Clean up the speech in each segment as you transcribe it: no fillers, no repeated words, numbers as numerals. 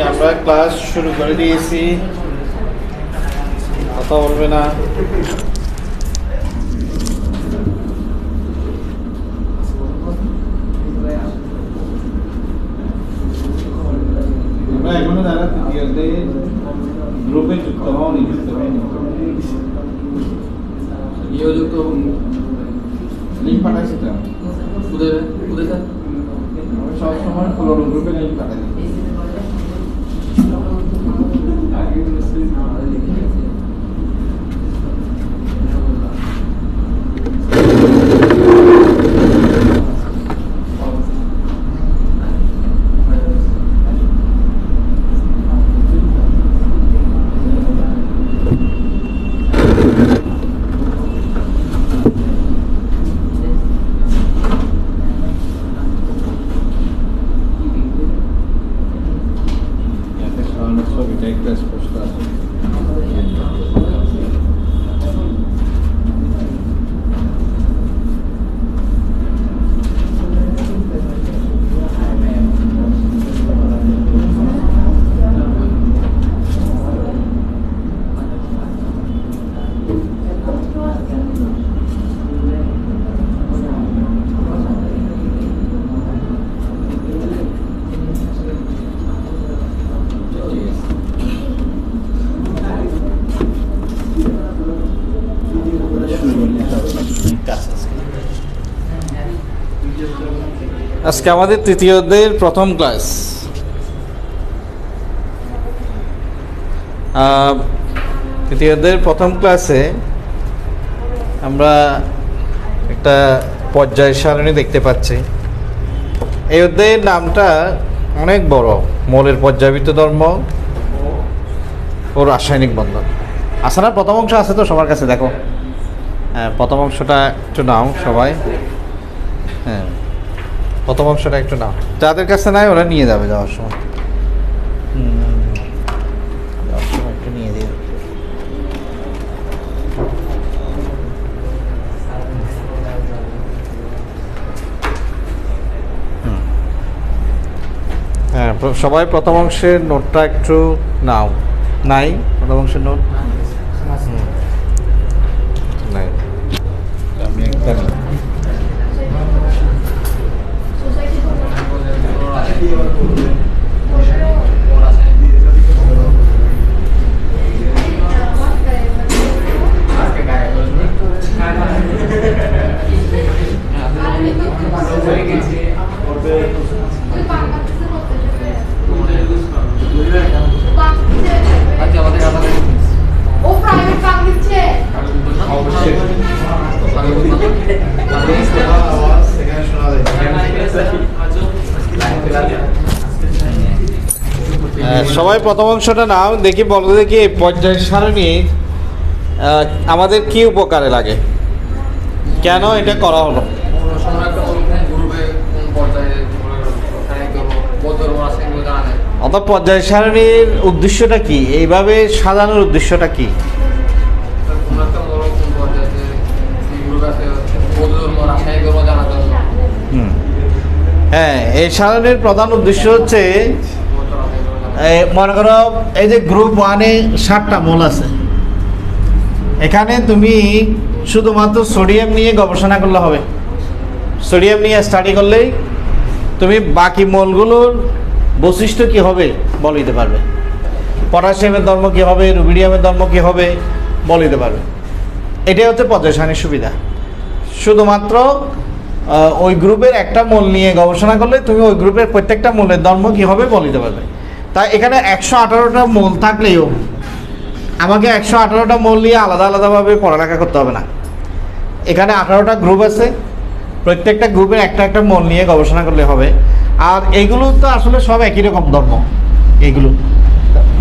আমরা ক্লাস শুরু করে দিয়েছি, কথা বলবে না। আমরা এখনো যারা তৃতীয়তে গ্রুপে যুক্ত হওনি, যুক্ত লিঙ্ক পাঠাইছি তো সব সময় পুরোনো গ্রুপে লিঙ্ক পাঠাই। আজকে আমাদের তৃতীয়দের প্রথম ক্লাস। তৃতীয়দের প্রথম ক্লাসে আমরা একটা পর্যায় সারণী দেখতে পাচ্ছি। এই অধ্যায়ের নামটা অনেক বড়, মৌলের পর্যায়বৃত্ত ধর্ম ও রাসায়নিক বন্ধন। আছে না? প্রথম অংশ আছে তো সবার কাছে, দেখো। হ্যাঁ, প্রথম অংশটা একটু নাও সবাই। হ্যাঁ, প্রথম অংশটা একটু নাও, যাদের কাছে নাই ওরা নিয়ে যাবে যাওয়ার সময়। যাওয়ার সময় একটু নিয়ে দিও। হ্যাঁ, সবাই প্রথম অংশের নোটটা একটু নাও। নাই প্রথম অংশের নোট? নাই, আমি একটা সবাই প্রথম অংশটা নাও। দেখি, বলো দেখি এই পর্যায় সারণী আমাদের কি উপকারে লাগে, কেন এটা করা হলো? অর্থাৎ পর্যায় সারণীর উদ্দেশ্যটা কি, এইভাবে সাজানোর উদ্দেশ্যটা কি? হ্যাঁ, এই সারণীর প্রধান উদ্দেশ্য হচ্ছে, মনে করো এই যে গ্রুপ 1-এ 7টা মৌল আছে, এখানে তুমি শুধুমাত্র সোডিয়াম নিয়ে গবেষণা করলে হবে। সোডিয়াম নিয়ে স্টাডি করলেই তুমি বাকি মৌলগুলোর বৈশিষ্ট্য কী হবে বলে দিতে পারবে। পটাশিয়ামের ধর্ম কী হবে, রুবিডিয়ামের ধর্ম কী হবে বলে দিতে পারবে। এটাই হচ্ছে পর্যায় সারণীর সুবিধা। শুধুমাত্র ওই গ্রুপের একটা মৌল নিয়ে গবেষণা করলে তুমি ওই গ্রুপের প্রত্যেকটা মৌলের ধর্ম কী হবে বলে দিতে পারবে। তাই এখানে 118টা মৌল থাকলেও আমাকে 118টা মৌল নিয়ে আলাদা আলাদাভাবে পড়ালেখা করতে হবে না। এখানে 18টা গ্রুপ আছে, প্রত্যেকটা গ্রুপের একটা একটা মৌল নিয়ে গবেষণা করলে হবে। আর এইগুলো তো আসলে সব একই রকম ধর্ম। এইগুলো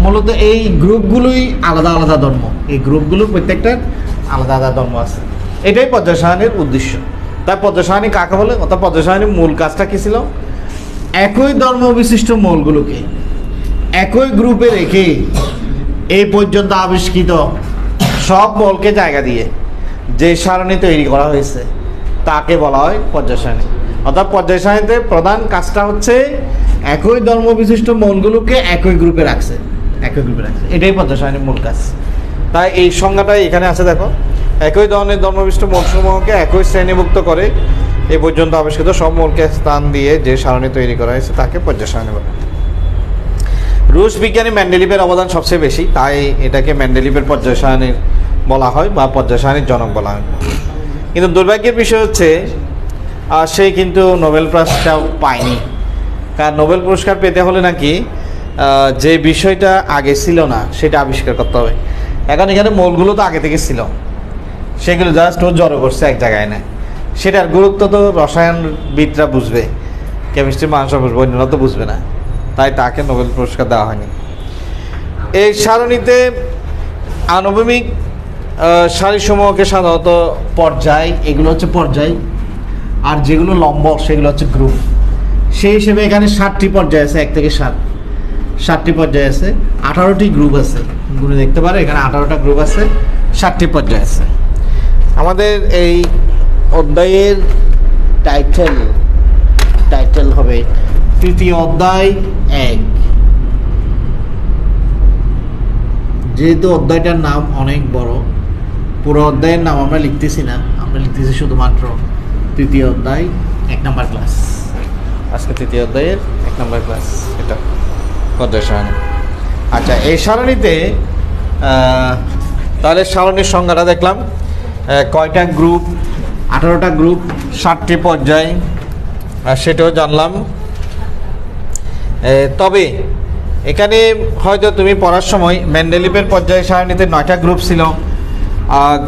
মূলত এই গ্রুপগুলোই আলাদা আলাদা ধর্ম, এই গ্রুপগুলো প্রত্যেকটা আলাদা আলাদা ধর্ম আছে। এটাই পর্যায় সারণীর উদ্দেশ্য। তাই পর্যায় সারণী কাকে বলে? অর্থাৎ পর্যায় সারণীর মূল কাজটা কী ছিল? একই ধর্ম বিশিষ্ট মৌলগুলোকে একই গ্রুপে রেখে এই পর্যন্ত আবিষ্কৃত সব মৌলকে জায়গা দিয়ে যে সারণী তৈরি করা হয়েছে তাকে বলা হয় পর্যায় সারণী। অর্থাৎ পর্যায় সারণীতে প্রধান কাজটা হচ্ছে একই ধর্ম বিশিষ্ট মৌলগুলোকে একই গ্রুপে রাখছে, এটাই পর্যায় সারণীর মূল কাজ। তাই এই সংজ্ঞাটাই এখানে আছে, দেখো, একই ধরনের ধর্মবিশিষ্ট মৌলসমূহকে একই শ্রেণীভুক্ত করে এ পর্যন্ত আবিষ্কৃত সব মৌলকে স্থান দিয়ে যে সারণী তৈরি করা হয়েছে তাকে পর্যায় সারণী বলে। রুশ বিজ্ঞানী মেন্ডেলিভের অবদান সবচেয়ে বেশি, তাই এটাকে মেন্ডেলিভের পর্যায় সারণী বলা হয় বা পর্যায় সারণীর জনক বলা হয়। কিন্তু দুর্ভাগ্যের বিষয় হচ্ছে সে কিন্তু নোবেল পুরস্কার পায়নি। কারণ নোবেল পুরস্কার পেতে হলে নাকি যে বিষয়টা আগে ছিল না সেটা আবিষ্কার করতে হবে। এখন এখানে মৌলগুলো তো আগে থেকে ছিল, সেগুলো জাস্ট ও জড়ো করছে এক জায়গায় না, সেটার গুরুত্ব তো রসায়নবিদরা বুঝবে, কেমিস্ট্রি মানুষরা বুঝবে, অন্যরা তো বুঝবে না, তাই তাকে নোবেল পুরস্কার দেওয়া হয়নি। এই সারণীতে আণবিক সারিসমূহকে সাধারণত পর্যায়, এগুলো হচ্ছে পর্যায়, আর যেগুলো লম্ব সেগুলো হচ্ছে গ্রুপ। সেই হিসেবে এখানে 7টি পর্যায় আছে, 1 থেকে 7টি পর্যায় আছে, 18টি গ্রুপ আছে। গ্রুপ দেখতে পারো এখানে 18টা গ্রুপ আছে, 7টি পর্যায় আছে। আমাদের এই অধ্যায়ের টাইটেল হবে তৃতীয় অধ্যায় 1। যেহেতু অধ্যায়টার নাম অনেক বড়, পুরো অধ্যায়ের নাম আমরা লিখতেছি না, আমরা লিখতেছি শুধুমাত্র তৃতীয় অধ্যায় 1 নম্বর ক্লাস। আজকে তৃতীয় অধ্যায়ের 1 নম্বর ক্লাস, এটা পর্যায় সারণী। আচ্ছা, এই সারণীতে তাহলে সারণীর সংজ্ঞাটা দেখলাম, কয়টা গ্রুপ, 18টা গ্রুপ, 7টি পর্যায়, সেটাও জানলাম। তবে এখানে হয়তো তুমি পড়ার সময় মেন্ডেলিভের পর্যায় সারণীতে 9টা গ্রুপ ছিল,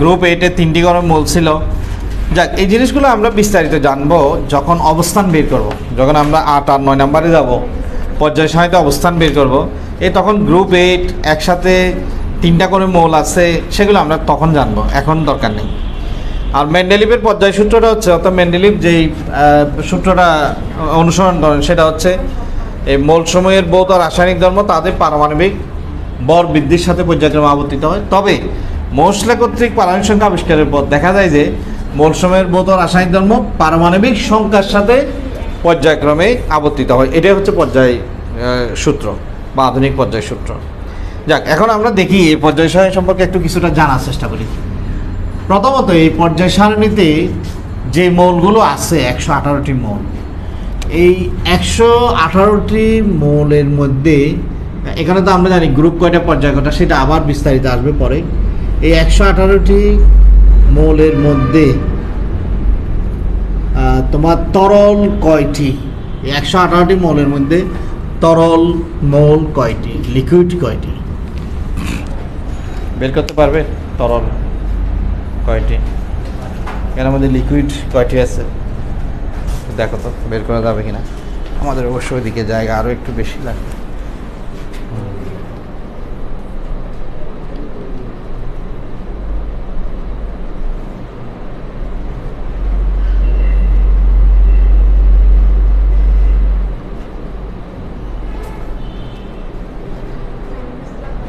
গ্রুপ 8-এ 3টি করে মৌল ছিল। যাক, এই জিনিসগুলো আমরা বিস্তারিত জানবো যখন অবস্থান বের করব, যখন আমরা 8 আর 9 নম্বরে যাব, পর্যায় সারণীতে অবস্থান বের করব, তখন গ্রুপ 8 একসাথে 3টা করে মৌল আছে, সেগুলো আমরা তখন জানবো, এখন দরকার নেই। আর মেন্ডেলিভের পর্যায় সূত্রটা হচ্ছে, অর্থাৎ মেন্ডেলিভ যেই সূত্রটা অনুসরণ করেন সেটা হচ্ছে এই মৌলসমূহের ভৌত রাসায়নিক ধর্ম তাদের পারমাণবিক ভর বৃদ্ধির সাথে পর্যায়ক্রমে আবর্তিত হয়। তবে মোসলে কর্তৃক পারমাণবিক সংখ্যা আবিষ্কারের পর দেখা যায় যে মৌলসমূহের ভৌত রাসায়নিক ধর্ম পারমাণবিক সংখ্যার সাথে পর্যায়ক্রমে আবর্তিত হয়। এটাই হচ্ছে পর্যায় সূত্র বা আধুনিক পর্যায় সূত্র। যাক, এখন আমরা দেখি এই পর্যায় সারণী সম্পর্কে একটু কিছুটা জানার চেষ্টা করি। প্রথমত, এই পর্যায় সারণীতে যে মৌলগুলো আছে 118টি মৌল, এই 118টি মৌলের মধ্যে এখানে তো আমরা জানি গ্রুপ কয়টা পর্যায় কয়টা, সেটা আবার বিস্তারিত আসবে পরে। এই 118টি মৌলের মধ্যে তোমার তরল কয়টি, 118টি মৌলের মধ্যে তরল মৌল কয়টি, লিকুইড কয়টি বের করতে পারবে? তরল কয়টি, এর মধ্যে লিকুইড কয়টি আছে দেখো তো, বের করা যাবে কিনা। আমাদের অবশ্য ওইদিকে জায়গা আরও একটু বেশি লাগবে।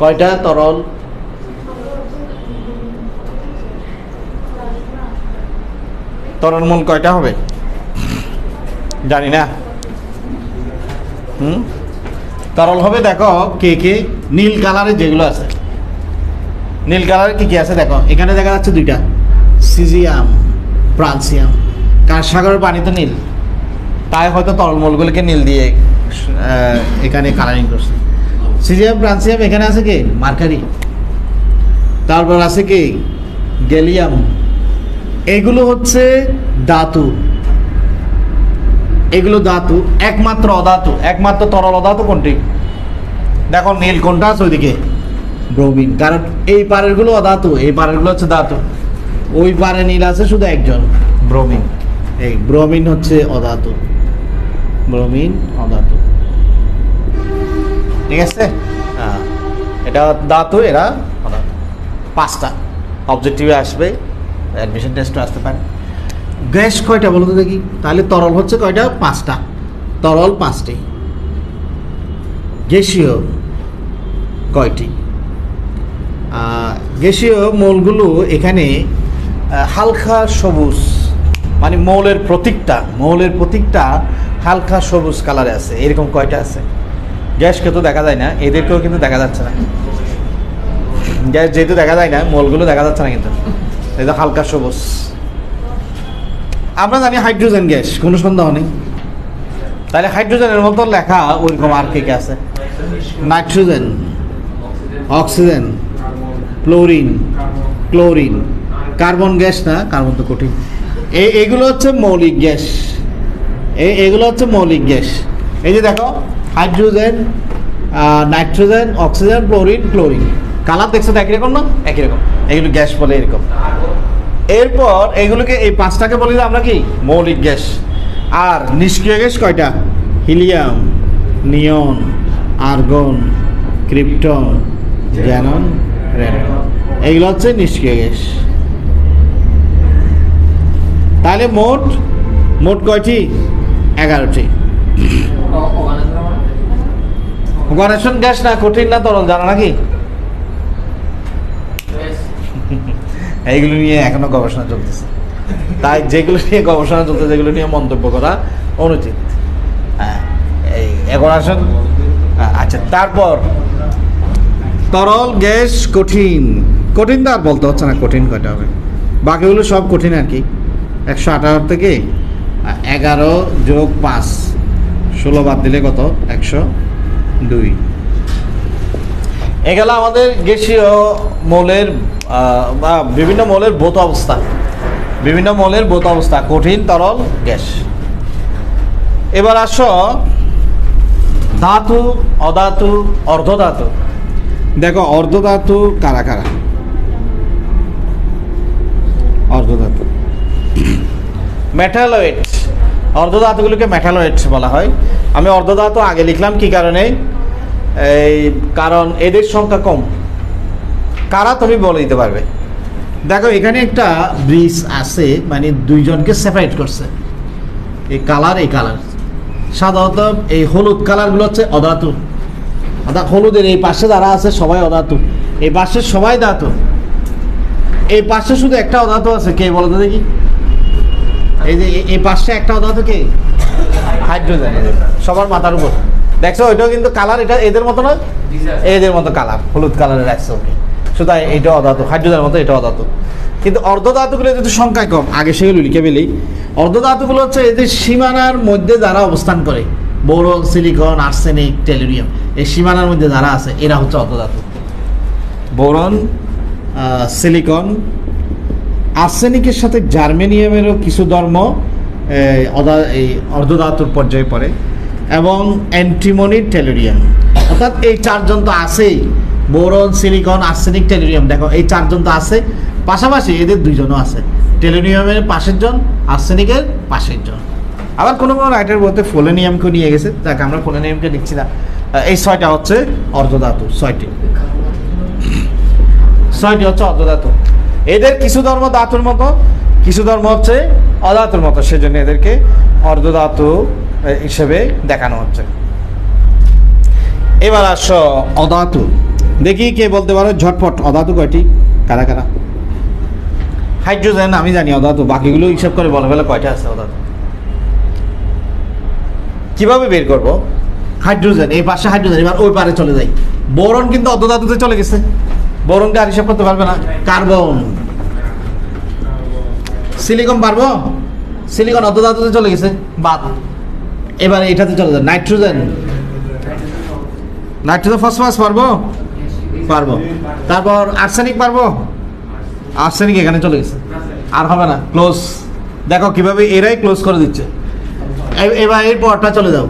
কয়টা তরল? তরল মূল কয়টা হবে জানি না। তরল হবে, দেখো কে কে নীল কালারের যেগুলো আছে, নীল কালারের কি কি আছে দেখো, এখানে দেখা যাচ্ছে 2টা, সিজিয়াম, ফ্রান্সিয়াম। কার সাগরের পানি তো নীল, তাই হয়তো তরল মূলগুলোকে নীল দিয়ে এখানে কালারিং করছে। সিজিয়াম, ফ্রান্সিয়াম, এখানে আছে কি মার্কারি, তারপর আছে কি গ্যালিয়াম। এগুলো হচ্ছে ধাতু, এগুলো ধাতু। একমাত্র অধাতু, একমাত্র তরল অধাতু কোনটি দেখো, নীল কোনটা আছে ওইদিকে, ব্রোমিন। কারণ এই পারেরগুলো অধাতু, এই পারেরগুলো হচ্ছে ধাতু। ওই পারে নীল আছে শুধু একজন, ব্রোমিন। এই ব্রোমিন হচ্ছে অধাতু, ব্রোমিন অধাতু, ঠিক আছে। হ্যাঁ, এটা ধাতু, এরা অধাতু। 5টা অবজেক্টিভে আসবে, অ্যাডমিশন টেস্টে আসতে পারে। গ্যাস কয়টা বলো তো দেখি, তাহলে তরল হচ্ছে কয়টা? 5টা, তরল 5টি। গ্যাসীয় কয়টি? গ্যাসীয় মৌলগুলো এখানে হালকা সবুজ, মানে মৌলের প্রতীকটা হালকা সবুজ কালারে আছে। এরকম কয়টা আছে? গ্যাসকে তো দেখা যায় না, এদেরকেও কিন্তু দেখা যাচ্ছে না। গ্যাস যেহেতু দেখা যায় না, মৌলগুলো দেখা যাচ্ছে না, কিন্তু এই যে হালকা সবুজ। আমরা জানি হাইড্রোজেন গ্যাস, কোনো সন্দেহ নেই। তাহলে হাইড্রোজেনের মতো লেখা ওইরকম আর কে আছে? Nitrogen, oxygen, fluorine, chlorine. Carbon gas না, কার্বন তো কঠিন। এগুলো হচ্ছে মৌলিক গ্যাস। এগুলো হচ্ছে মৌলিক গ্যাস। এই যে দেখো, hydrogen, nitrogen, oxygen, fluorine, chlorine. Colour দেখছো তো একই রকম না? একই রকম। এগুলো গ্যাস বলে এরকম। এরপর এগুলোকে, এই পাঁচটাকে বলি যে আমরা কি মৌলিক গ্যাস। আর নিষ্ক্রিয় গ্যাস কয়টা? হিলিয়াম, নিয়ন, আর্গন, ক্রিপ্টন, জ্যানন, রেডন। এইগুলো হচ্ছে নিষ্ক্রিয় গ্যাস। তাহলে মোট কয়টি? 11টি। গণেশন গ্যাস না কঠিন না তরল জানা নাকি? এইগুলো নিয়ে এখনো গবেষণা চলতেছে। তাই যেগুলো নিয়ে গবেষণা চলতেছে, যেগুলো নিয়ে মন্তব্য করা অনুচিত। হ্যাঁ, এই গণেশন। আচ্ছা, তারপর তরল, গ্যাস, কঠিন। কঠিন তো আর বলতে হচ্ছে না, কঠিন কয়টা হবে? বাকিগুলো সব কঠিন আর কি। 118 থেকে 11 যোগ 5, 16 বাদ দিলে কত? 102। এগুলো আমাদের গ্যাসীয় মৌলের বা বিভিন্ন মৌলের ভৌত অবস্থা। বিভিন্ন মৌলের ভৌত অবস্থা, কঠিন, তরল, গ্যাস। এবার আসো ধাতু, অধাতু, অর্ধধাতু। দেখো অর্ধধাতু কারা কারা? অর্ধধাতু মেটালয়েড। অর্ধধাতুগুলোকে মেটালয়েড বলা হয়। আমি অর্ধধাতু আগে লিখলাম কি কারণে? কারণ এদের সংখ্যা কম। কারা তুমি বলে দিতে পারবে? দেখো এখানে একটা ব্রিজ আছে, মানে দুইজনকে সেপারেট করছে। এই কালার, এই কালার সাধারণত এই হলুদ কালারগুলো হচ্ছে অধাতু। অর্থাৎ হলুদের এই পাশে যারা আছে সবাই অধাতু, এই পাশে সবাই ধাতু। এই পাশে শুধু একটা অধাতু আছে, কে বলো তো দেখি? এই যে এই পাশে একটা অধাতু, কে? হাইড্রোজেন। সবার মাথার উপর দেখছো, ওইটাও কিন্তু কালার, এটা এদের মতো না, এদের মতো কালার, হলুদ কালারের রাখছে। ওকে, শুধু এটা অধাতু, হাইড্রোজেনের মতো এটা অধাতু। কিন্তু অর্ধধাতুগুলো যদি সংখ্যায় কম, আগে সেগুলো লিখে ফেলি। অর্ধধাতুগুলো হচ্ছে এদের সীমানার মধ্যে যারা অবস্থান করে, বোরন, সিলিকন, আর্সেনিক, টেলুরিয়াম, এই সীমানার মধ্যে যারা আছে এরা হচ্ছে অর্ধধাতু। বোরন, সিলিকন, আর্সেনিকের সাথে জার্মেনিয়ামেরও কিছু ধর্ম এই অর্ধধাতুর পর্যায়ে পড়ে, এবং অ্যান্টিমনি, টেলুরিয়াম। অর্থাৎ এই চারজন তো আছেই, বোরন, সিলিকন, আর্সেনিক, টেলুরিয়াম। দেখো এই চারজন তো আছে, পাশাপাশি এদের দুইজনও আছে। টেলুরিয়ামের পাশের জন, আর্সেনিকের পাশের জন। আবার কোনো কোনো রাইটার বলতে ফোলেনিয়ামকে নিয়ে গেছে, যাকে আমরা ফোলেনিয়ামকে লিখছি না। এই 6টা হচ্ছে অর্ধধাতু। 6টি হচ্ছে অর্ধধাতু। এদের কিছু ধর্ম ধাতুর মতো, কিছু ধর্ম হচ্ছে অধাতুর মতো, সেজন্য এদেরকে অর্ধধাতু হিসেবে দেখানো হচ্ছে। এবার আসো অধাতু। দেখি কে বলতে পারো ঝটপট, অধাতু কয়টি? কারা কারা? হাইড্রোজেন আমি জানি অধাতু, বাকিগুলো হিসাব করে বলে ফেলে কয়টা আছে অধাতু। কিভাবে বের করব? হাইড্রোজেন, এই পাশে হাইড্রোজেন, এবার ওই পারে চলে যাই। বোরন কিন্তু অর্ধধাতুতে চলে গেছে, বোরনকে আর হিসাব করতে পারবে না। কার্বন, সিলিকন পারবো? সিলিকন অর্ধধাতুতে চলে গেছে, বাদ। এবার এটাতে চলে যায় নাইট্রোজেন, ফসফরাস পারবো? পারবো। তারপর আর্সেনিক পারবো? আর্সেনিক এখানে চলে গেছে, আর হবে না, ক্লোজ। দেখো কিভাবে এরাই ক্লোজ করে দিচ্ছে। এবার এর পরটা চলে যাও,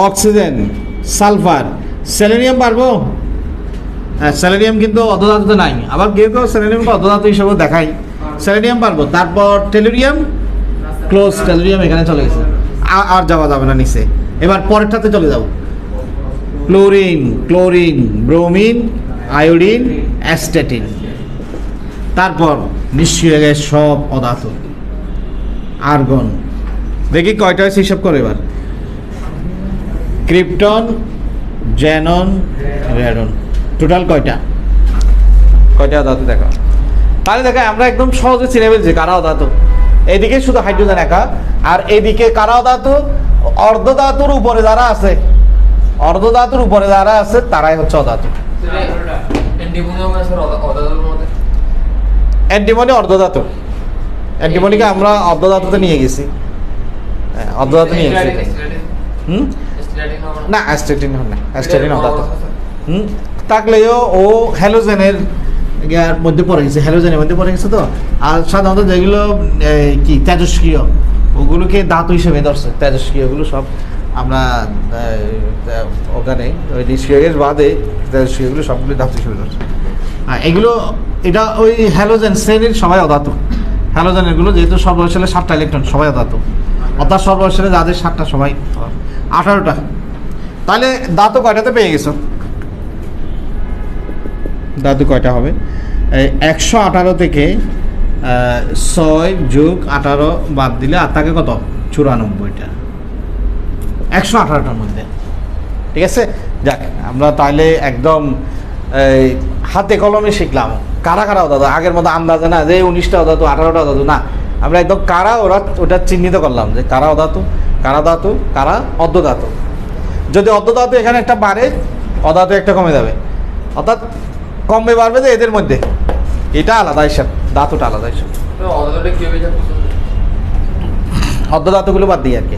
অক্সিজেন, সালফার, সেলেনিয়াম পারবো? হ্যাঁ, সেলেনিয়াম কিন্তু অর্ধধাতুতে নাই। আবার কেউ কেউ সেলেনিয়ামকে অর্ধধাতু হিসেবে দেখাই, সেলেনিয়াম পারবো। তারপর টেলুরিয়াম, ক্লোজ, টেলুরিয়াম এখানে চলে গেছে, আর যাওয়া যাবে না নিচে। এবার পরেরটাতে চলে যাও, ক্লোরিন, ক্লোরিন, ব্রোমিন, আয়োডিন, অ্যাস্টেটিন। তারপর নিষ্ক্রিয় গ্যাস সব অধাতু। আর্গন, দেখি কয়টা হয়েছে হিসাব করে এবার। ক্রিপ্টন, জ্যানন, রেডন, টোটাল কয়টা? কয়টা অধাতু দেখো। তাহলে দেখো আমরা একদম সহজে চিনে ফেলছি কারা অধাতু। এদিকে শুধু হাইড্রোজেন একা, আর এদিকে কারা ধাতু, অর্ধধাতুর উপরে যারা আছে, অর্ধধাতুর উপরে যারা আছে তারাই হচ্ছে অধাতু। অ্যান্টিমনি অর্ধধাতু, অ্যান্টিমনিকে আমরা অর্ধধাতুতে নিয়ে গেছি, অর্ধধাতু নিয়ে গেছি। না অ্যাস্টেটিন না, অ্যাস্টেটিন অধাতু। থাকলেও ও হ্যালোজেনের মধ্যে পড়ে গেছে, হ্যালোজেনের মধ্যে পড়ে গেছে। তো আর সাধারণত যেগুলো কি তেজস্ক্রিয় ওগুলোকে ধাতু হিসেবে ধরছে, তেজস্ক্রিয়গুলো সব আমরা ওখানে ওই নিষ্ক্রিয় গ্যাস বাদে তেজস্ক্রিয়গুলো সবগুলো ধাতু হিসেবে ধরছে। এগুলো এটা ওই হ্যালোজেন শ্রেণীর সবাই অধাতু। হ্যালোজেনগুলো যেহেতু সর্বশেষে 7টা ইলেকট্রন সবাই অধাতু, অর্থাৎ সর্বশেষে যাদের 7টা সবাই 18টা। তাহলে ধাতু কয়টাতে পেয়ে গেছো? ধাতু কয়টা হবে? 118 থেকে 6 যোগ 18 বাদ দিলে আর থাকে কত? 94টা, 118টার মধ্যে। ঠিক আছে, যাক আমরা তাহলে একদম হাতে কলমে শিখলাম কারা কারা অধাতু। আগের মতো আন্দাজে না যে 19টা অধাতু 18টা অধাতু, না, আমরা একদম কারা ওটা চিহ্নিত করলাম যে কারা অধাতু, কারা ধাতু, কারা অর্ধধাতু। যদি অর্ধধাতু এখানে একটা বাড়ে, অধাতু একটা কমে যাবে, অর্থাৎ কমবে বাড়বে যে এদের মধ্যে, এটা আলাদা হিসাব, ধাতুটা আলাদা হিসাব। অর্ধধাতুগুলো বাদ দিয়ে আর কি,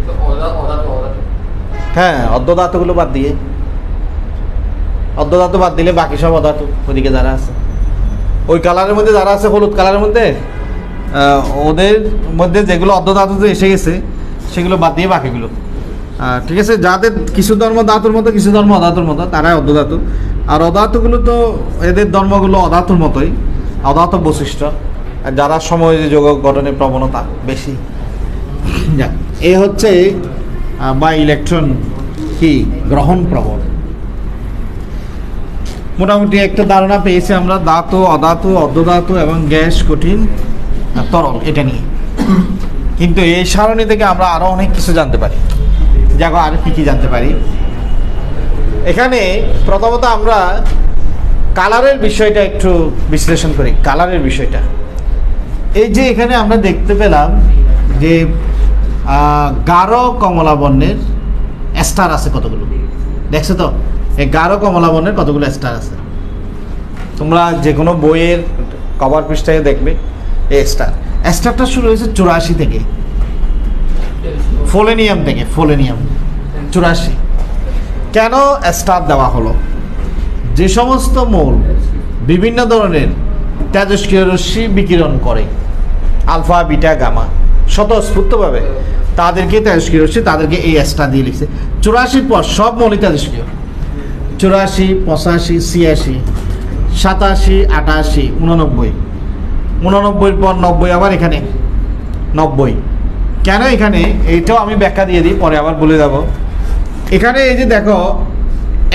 হ্যাঁ অর্ধধাতুগুলো বাদ দিয়ে, অর্ধধাতু বাদ দিলে বাকি সব অধাতু। ওদিকে যারা আছে ওই কালারের মধ্যে যারা আছে, হলুদ কালারের মধ্যে, ওদের মধ্যে যেগুলো অর্ধধাতুতে এসে গেছে সেগুলো বাদ দিয়ে বাকিগুলো। ঠিক আছে, যাদের কিছু ধর্ম ধাতুর মতো কিছু ধর্ম অধাতুর মতো তারাই অর্ধধাতু। আর অধাতুগুলো তো এদের ধর্মগুলো অধাতুর মতোই, অধাতু বৈশিষ্ট্য, যারা সময় যোগ গঠনের প্রবণতা বেশি। এ হচ্ছে বা ইলেকট্রন কি গ্রহণ প্রবণ। মোটামুটি একটা ধারণা পেয়েছি আমরা ধাতু, অধাতু, অর্ধধাতু এবং গ্যাস, কঠিন, তরল, এটা নিয়ে। কিন্তু এই সারণী থেকে আমরা আরো অনেক কিছু জানতে পারি। দেখো আর কি কি জানতে পারি এখানে। প্রথমত আমরা কালারের বিষয়টা একটু বিশ্লেষণ করি। কালারের বিষয়টা এই যে এখানে আমরা দেখতে পেলাম যে গাঢ় কমলা বর্ণের স্টার আছে কতগুলো, দেখছো তো? এই গাঢ় কমলা বর্ণের কতগুলো স্টার আছে, তোমরা যে কোনো বইয়ের কভার পৃষ্ঠায় দেখবে। এই স্টারটা শুরু হয়েছে 84 থেকে, ফোলেনিয়াম থেকে, ফোলেনিয়াম 84। কেন স্টার দেওয়া হলো? যে সমস্ত মৌল বিভিন্ন ধরনের তেজস্ক্রিয় রশ্মি বিকিরণ করে, আলফা, বিটা, গামা, স্বতঃস্ফূর্তভাবে তাদেরকে তেজস্ক্রিয় রশ্মি, তাদেরকে এই স্টার দিয়ে লিখছে। 84 পর সব মৌলই তেজস্ক্রিয়। 84, 85, 86, 87, 88, 89, 89 পর 90, আবার এখানে 90। কেন এখানে? এইটাও আমি ব্যাখ্যা দিয়ে দিই, পরে আবার বলে যাব। এখানে এই যে দেখো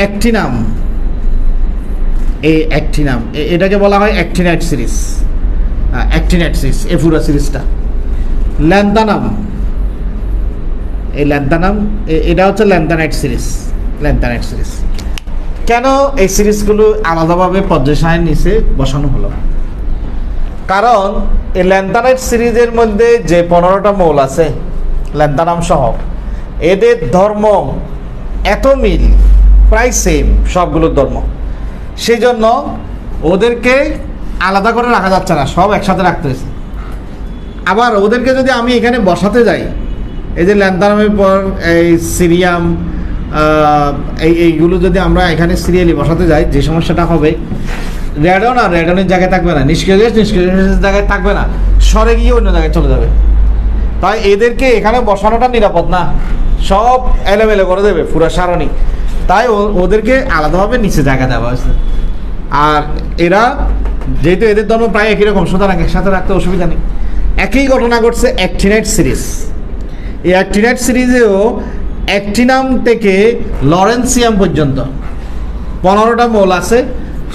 অ্যাক্টিনাম, এই অ্যাক্টিনাম, এটাকে বলা হয় অ্যাক্টিনাইট সিরিজ, অ্যাক্টিনাইট সিরিজ, এ পুরো সিরিজটা। ল্যান্থানাম, এই ল্যান্থানাম, এটা হচ্ছে ল্যান্থানাইট সিরিজ, ল্যান্থানাইট সিরিজ। কেন এই সিরিজগুলো আলাদাভাবে পর্যায় সারণীর নিচে বসানো হলো? কারণ এই ল্যান্থানাইট সিরিজের মধ্যে যে 15টা মৌল আছে ল্যান্থানাম সহ, এদের ধর্ম এত মিল, প্রায় সেম সবগুলোর ধর্ম। সেই জন্য ওদেরকে আলাদা করে রাখা যাচ্ছে না, সব একসাথে রাখতে হয়েছে। আবার ওদেরকে যদি আমি এখানে বসাতে যাই, এই যে ল্যান্থানামের পর এই সিরিয়াম, এইগুলো যদি আমরা এখানে সিরিয়ালি বসাতে যাই, যে সমস্যাটা হবে, রেডন আর রেডনের জায়গায় থাকবে না, নিষ্ক্রিয় গ্যাসের জায়গায় থাকবে না, সরে গিয়ে অন্য জায়গায় চলে যাবে। তাই এদেরকে এখানে বসানোটা নিরাপদ না, সব এলোমেলো করে দেবে পুরো সারণী। তাই ওদেরকে আলাদাভাবে নিচে জায়গা দেওয়া হয়েছে। আর এরা যেহেতু এদের ধর্ম প্রায় একই রকম, সুতরাং একসাথে রাখতে অসুবিধা নেই। একই ঘটনা ঘটছে অ্যাক্টিনাইট সিরিজ। এই অ্যাক্টিনাইট সিরিজেও অ্যাক্টিনাম থেকে লরেন্সিয়াম পর্যন্ত 15টা মৌল আছে,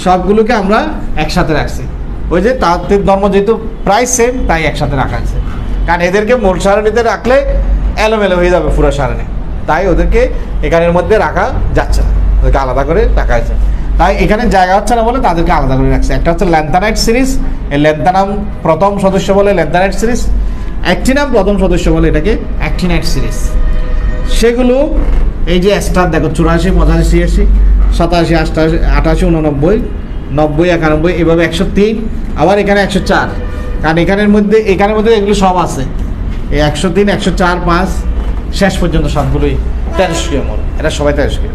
সবগুলোকে আমরা একসাথে রাখছি। ওই যে তাদের ধর্ম যেহেতু প্রায় সেম, তাই একসাথে রাখা হয়েছে। কারণ এদেরকে মূল সারণীতে রাখলে এলোমেলো হয়ে যাবে পুরো সারণী, তাই ওদেরকে এখানের মধ্যে রাখা যাচ্ছে না, ওদেরকে আলাদা করে রাখা হয়েছে। তাই এখানে জায়গা হচ্ছে না বলে তাদেরকে আলাদা করে রাখছে। একটা হচ্ছে ল্যান্থানাইট সিরিজ, এই ল্যান্থানাম প্রথম সদস্য বলে ল্যান্থানাইট সিরিজ। অ্যাক্টিনাম প্রথম সদস্য বলে এটাকে, অ্যাক্টিনাইট সিরিজ। সেগুলো এই যে স্টার দেখো 84, 85, 87, 88, 88, 89, 90, 91, এভাবে 103, আবার এখানে 104। কারণ এখানের মধ্যে এগুলো সব আছে, এই 103, 104, 5 শেষ পর্যন্ত সবগুলোই তেজস্ক্রিয় মৌল, এটা সবাই তেজস্ক্রিয়।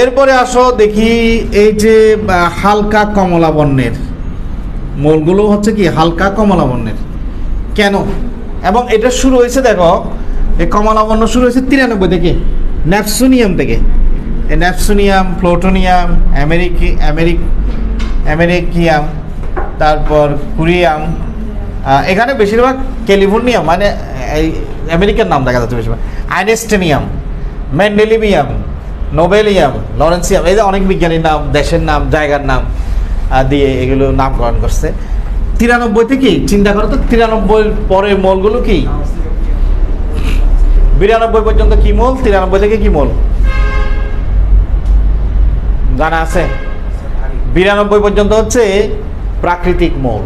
এরপরে আসো দেখি এই যে হালকা কমলা বর্ণের মৌলগুলো হচ্ছে কি হালকা কমলা বর্ণের কেন, এবং এটা শুরু হয়েছে দেখো, এই কমলা বর্ণ শুরু হয়েছে 93 থেকে, ন্যাপসোনিয়াম থেকে। এই ন্যাপসোনিয়াম, প্লুটোনিয়াম, আমেরিকিয়াম, তারপর কুরিয়াম, এখানে বেশিরভাগ ক্যালিফোর্নিয়াম মানে এই আমেরিকার নাম দেখা যাচ্ছে বেশিরভাগ, আইনস্টেনিয়াম, মেন্ডেলিভিয়াম, নোবেলিয়াম, লরেন্সিয়াম, এই যে অনেক বিজ্ঞানীর নাম, দেশের নাম, জায়গার নাম দিয়ে এগুলো নামকরণ করছে। 93 থেকে চিন্তা করো তো, 93 পরের মৌলগুলো কি, 92 পর্যন্ত কি মৌল, 93 থেকে কি মৌল জানা আছে? 92 পর্যন্ত হচ্ছে প্রাকৃতিক মৌল,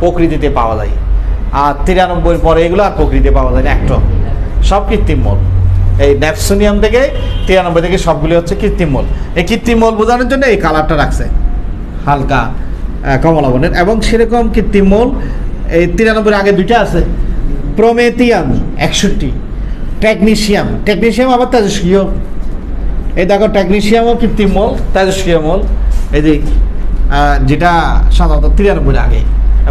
প্রকৃতিতে পাওয়া যায়। আর 93 পরে এগুলো আর প্রকৃতিতে পাওয়া যায় না, একটা সব কৃত্রিম মৌল। এই ন্যাপসোনিয়াম থেকে 93 থেকে সবগুলি হচ্ছে কৃত্রিম মৌল। এই কৃত্রিম মৌল বোঝানোর জন্য এই কালারটা রাখছে হালকা কমলা বর্ণের। এবং সেরকম কৃত্রিম মৌল এই 93 আগে দুইটা আছে, প্রোমেথিয়াম 61, টেকনিশিয়াম আবার তেজস্ক্রিয়। এই দেখো টেকনিশিয়ামও কৃত্রিম মৌল, তেজস্ক্রিয় মৌল। এই যে যেটা সাধারণত 93 আগে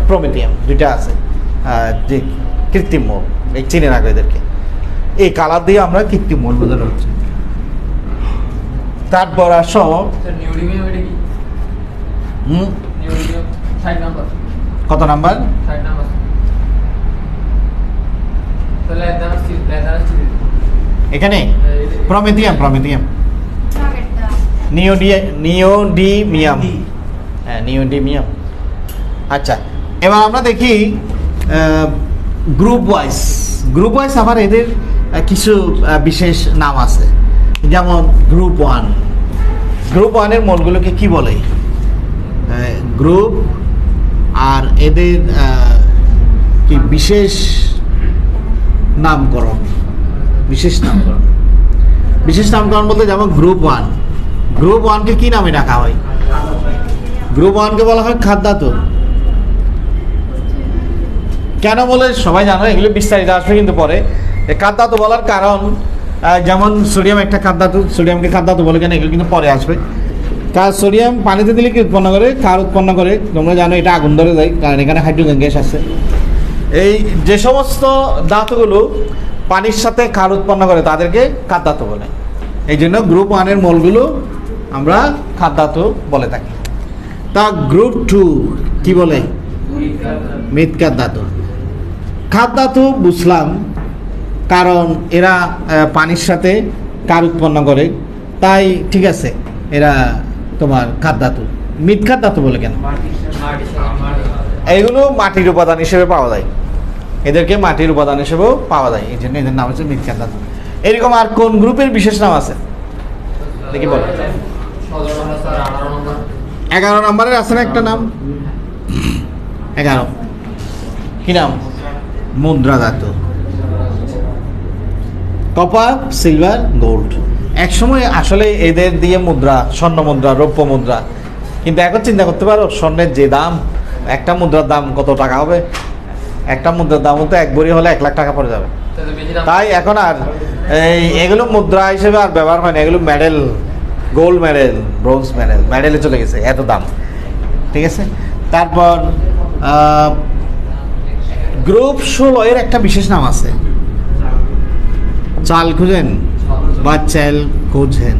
প্রোমেথিয়াম দুইটা আছে যে কৃত্রিম মৌল, এই চিনে রাখো এদেরকে। এই কালার দিয়ে আমরা কৃত্রিম মৌল বোঝানো হচ্ছে। তারপর আসো কত নাম্বার, এখানে প্রোমেথিয়াম, নিওডিমিয়াম। আচ্ছা, এবার আমরা দেখি গ্রুপ ওয়াইজ আবার এদের কিছু বিশেষ নাম আছে। যেমন গ্রুপ 1 এর মৌলগুলোকে কি বলে, গ্রুপ, আর এদের কি বিশেষ নামকরণ বলতে, যেমন গ্রুপ 1কে কি নামে ডাকা হয়? গ্রুপ 1কে বলা হয় খাদ্যাতু। কেন বলে সবাই জানো, এগুলো বিস্তারিত আসবে কিন্তু পরে। খাদ্যাতু বলার কারণ, যেমন সোডিয়াম একটা খাদ্যাতু, সোডিয়ামকে খাদ্যাতু বলে কেন, এগুলো কিন্তু পরে আসবে। কারণ সোডিয়াম পানিতে দিলে কি উৎপন্ন করে, ক্ষার উৎপন্ন করে। তোমরা জানো এটা আগুন ধরে যায়, কারণ এখানে হাইড্রোজেন গ্যাস আছে। এই যে সমস্ত ধাতুগুলো পানির সাথে ক্ষার উৎপন্ন করে তাদেরকে খাদ্যাতু বলে। এই জন্য গ্রুপ 1 এর মৌলগুলো আমরা খাদ্যাতু বলে থাকি। তা গ্রুপ 2 কি বলে, মৃৎকার ধাতু। খাদ্যাতু বুঝলাম, কারণ এরা পানির সাথে ক্ষার উৎপন্ন করে, তাই ঠিক আছে, এরা তোমার খাদ্যাতু। মৃৎকার ধাতু বলে কেন, এইগুলো মাটির উপাদান হিসেবে পাওয়া যায়, এদেরকে মাটির উপাদান হিসেবেও পাওয়া যায়, এই জন্য এদের নাম হচ্ছে মৃৎকার ধাতু। এরকম আর কোন গ্রুপের বিশেষ নাম আছে দেখি বল। 11 নম্বরের আছে না একটা নাম, 11 কি নাম, মুদ্রা ধাতু। Copper, silver, gold. একসময় আসলে এদের দিয়ে মুদ্রা, স্বর্ণ মুদ্রা, রৌপ্য মুদ্রা, কিন্তু এখন চিন্তা করতে পারো স্বর্ণের যে দাম, একটা মুদ্রার দাম কত টাকা হবে? একটা মুদ্রার দাম হতে 1 ভরি হলে 1 লাখ টাকা পড়ে যাবে। তাই এখন আর এগুলো মুদ্রা হিসেবে আর ব্যবহার হয় না, এগুলো মেডেল, গোল্ড মেডেল, ব্রোঞ্জ মেডেলে চলে গেছে, এত দাম। ঠিক আছে। তারপর গ্রুপ 16 এর একটা বিশেষ নাম আছে, চালখোজেন বা চ্যালকোজেন।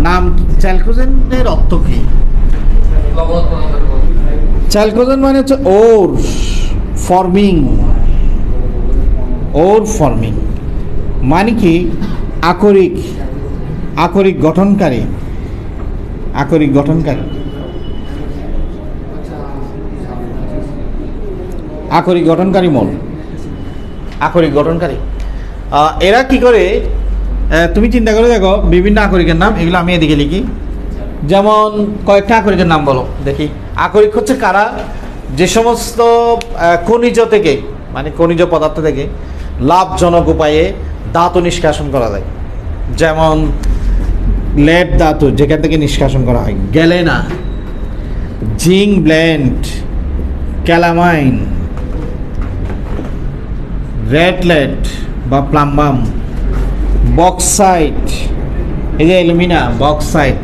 নাম চ্যালকোজেনের অর্থ কি? চ্যালকোজেন মানে হচ্ছে ওর ফর্মিং, মানে কি আকরিক গঠনকারী মৌল, আকরিক গঠনকারী। এরা কি করে, তুমি চিন্তা করে দেখো, বিভিন্ন আকরিকের নাম, এগুলো আমি এদিকে লিখি। যেমন কয়েকটা আকরিকের নাম বলো দেখি। আকরিক হচ্ছে কারা, যে সমস্ত খনিজ থেকে মানে খনিজ পদার্থ থেকে লাভজনক উপায়ে ধাতু নিষ্কাশন করা যায়, যেমন লেড ধাতু যেখান থেকে নিষ্কাশন করা হয়, galena, zinc blende, calamine, red lead বা প্লাম্বাম, বক্সাইট, এই যে অ্যালুমিনা, বক্সাইট,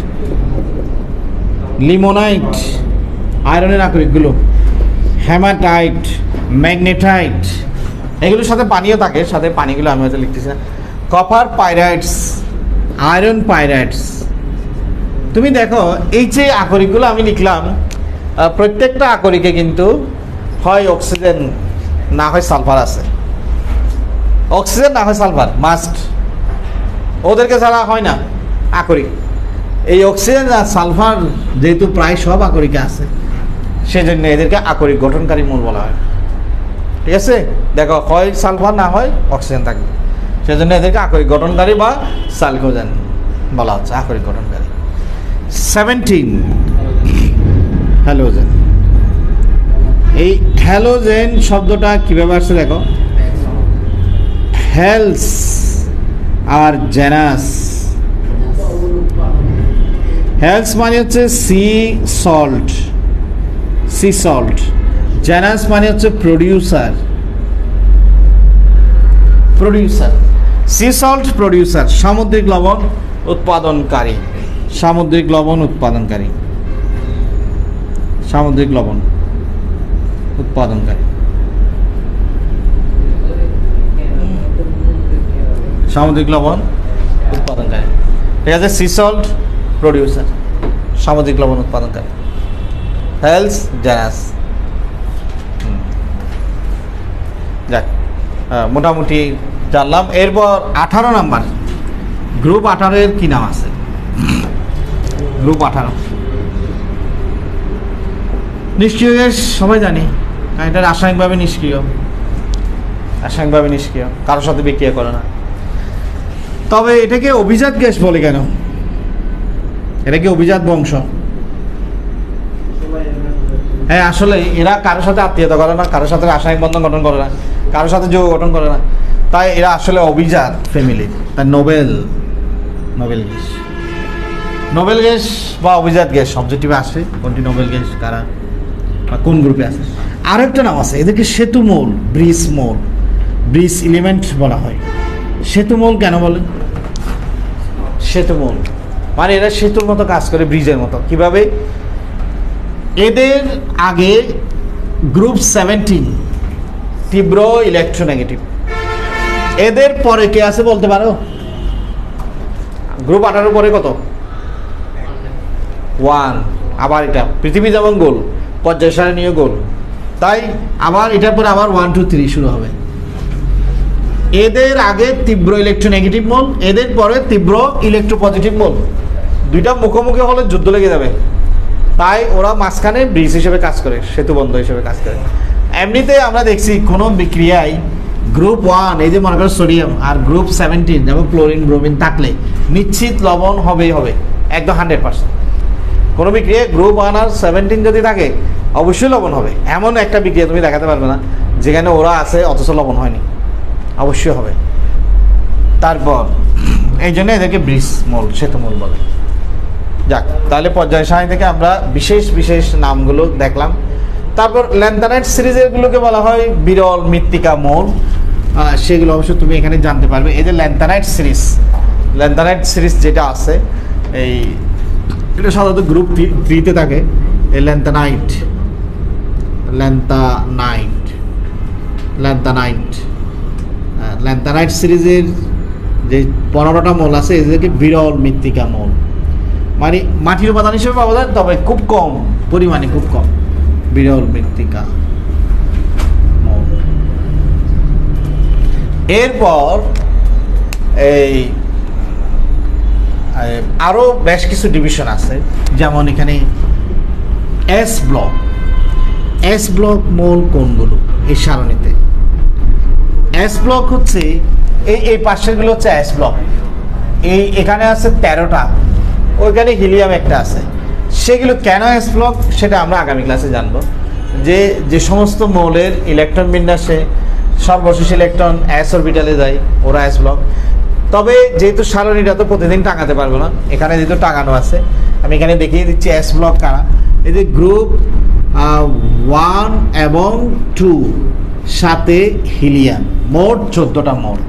লিমোনাইট, আয়রনের আকরিকগুলো, হেমাটাইট, ম্যাগনেটাইট, এগুলোর সাথে পানিও থাকে, সাথে পানিগুলো আমি হয়তো লিখতেছি না, কপার পাইরাইটস, আয়রন পাইরাইটস। তুমি দেখো এই যে আকরিকগুলো আমি লিখলাম, প্রত্যেকটা আকরিকে কিন্তু হয় অক্সিজেন না হয় সালফার আছে, অক্সিজেন না হয় সালফার মাস্ট, ওদেরকে ছাড়া হয় না আকরিক। এই অক্সিজেন আর সালফার যেহেতু প্রায় সব আকরিকে আছে, সেজন্য এদেরকে আকরিক গঠনকারী মূল বলা হয়। ঠিক আছে, দেখো হয় সালফার না হয় অক্সিজেন থাকবে, সেজন্য এদেরকে আকরিক গঠনকারী বা সালকোজেন বলা হচ্ছে, আকরিক গঠনকারী। 17 হ্যালোজেন। এই হ্যালোজেন শব্দটা কিভাবে আসছে দেখো, হেলস আর জেনাস। হেলস মানে হচ্ছে sea salt, sea salt. Genus মানে হচ্ছে producer, producer. Sea salt producer, সামুদ্রিক লবণ উৎপাদনকারী, সামুদ্রিক লবণ উৎপাদনকারী, সামুদ্রিক লবণ উৎপাদনকারী, সামুদ্রিক লবণ উৎপাদনকারী। ঠিক আছে, সি সল্ট প্রডিউসার, সামুদ্রিক লবণ উৎপাদনকারী, হেলস জেনাস। যাক, মোটামুটি জানলাম। এরপর 18 নাম্বার, গ্রুপ 18 এর কি নাম আছে? গ্রুপ 18 নিষ্ক্রিয় গ্যাস সবাই জানি, কারণ এটা রাসায়নিকভাবে নিষ্ক্রিয়, রাসায়নিকভাবে নিষ্ক্রিয়, কারোর সাথে বিক্রিয়া করে না। তবে এটাকে অভিজাত গ্যাস বলে কেন? এটা কি অভিজাত বংশ? হ্যাঁ, আসলে এরা কারোর সাথে আত্মীয়তা করে না, কারোর সাথে রাসায়নিক বন্ধন গঠন করে না, কারোর সাথে যৌগ গঠন করে না, তাই এরা আসলে অভিজাত ফ্যামিলি। তাই Nobel, Nobel gas, Nobel gas বা অভিজাত গ্যাস সাবজেক্টিভে আসে কোনটি, নোবেল গ্যাস কারা বা কোন গ্রুপে আছে। আর একটা নাম আছে এদেরকে, সেতু মৌল, ব্রিজ মৌল, ব্রিজ এলিমেন্ট বলা হয়। সেতু মৌল কেন বলে? সেতু মৌল মানে এরা সেতুর মতো কাজ করে, ব্রিজের মতো। কিভাবে? এদের আগে গ্রুপ 17 তীব্র ইলেকট্রোনেগেটিভ, এদের পরে কে আছে বলতে পারো? গ্রুপ 18 পরে কত? 1। আবার এটা পৃথিবী যেমন গোল, পর্যায় সারণীয় গোল, তাই আবার এটার পরে আবার 1 2 3 শুরু হবে। এদের আগে তীব্র ইলেকট্রোনেগেটিভ মৌল, এদের পরে তীব্র ইলেকট্রোপজিটিভ মৌল। দুইটা মুখোমুখি হলে যুদ্ধ লেগে যাবে, তাই ওরা মাঝখানে ব্রিজ হিসেবে কাজ করে, সেতু বন্ধ হিসেবে কাজ করে। এমনিতে আমরা দেখছি কোনো বিক্রিয়ায় গ্রুপ 1 এই যে মনে করো সোডিয়াম আর গ্রুপ 17 যেমন ক্লোরিন ব্রোমিন থাকলে নিশ্চিত লবণ হবেই হবে, একদম 100%। কোনো বিক্রিয়ায় গ্রুপ 1 আর 17 যদি থাকে অবশ্যই লবণ হবে। এমন একটা বিক্রিয়া তুমি দেখাতে পারবে না যেখানে ওরা আছে অথচ লবণ হয়নি, অবশ্যই হবে। তারপর এই জন্য এদেরকে ব্রিজ মৌল, সেতু মৌল বলে। যাক, তাহলে পর্যায় সারণী থেকে আমরা বিশেষ বিশেষ নামগুলো দেখলাম। তারপর ল্যান্থানাইট সিরিজেরগুলোকে বলা হয় বিরল মৃত্তিকা মৌল, সেগুলো অবশ্য তুমি এখানে জানতে পারবে। এই যে ল্যান্থানাইট সিরিজ, ল্যান্থানাইট সিরিজ যেটা আছে, এই এটা সাধারণত গ্রুপ 3-তে থাকে। এই ল্যান্থানাইট, ল্যান্থানাইট, ল্যান্থানাইট, ল্যান্থানাইট সিরিজের যে 15টা মৌল আছে এদেরকে বিরল মৃত্তিকা মৌল, মানে মাটির উপাদান হিসেবে পাওয়া যায়, তবে খুব কম পরিমাণে, খুব কম, বিরল মৃত্তিকা মৌল। এরপর এই আরও বেশ কিছু ডিভিশন আছে, যেমন এখানে এস ব্লক। এস ব্লক মৌল কোনগুলো এই সারণীতে? এস ব্লক হচ্ছে এই পাশেরগুলো হচ্ছে এস ব্লক। এখানে আছে 13টা, ওইখানে হিলিয়াম একটা আছে। সেগুলো কেন এস ব্লক সেটা আমরা আগামী ক্লাসে জানবো। যে যে সমস্ত মৌলের ইলেকট্রন বিন্যাসে সর্বশেষ ইলেকট্রন এস অরবিটালে যায় ওরা এস ব্লক। তবে যেহেতু সারণীটা তো প্রতিদিন টাঙাতে পারবো না, এখানে যেহেতু টাঙানো আছে আমি এখানে দেখিয়ে দিচ্ছি এস ব্লক কারা। এই যে গ্রুপ 1 এবং 2 সাথে হিলিয়াম, মোট 14টা মৌল।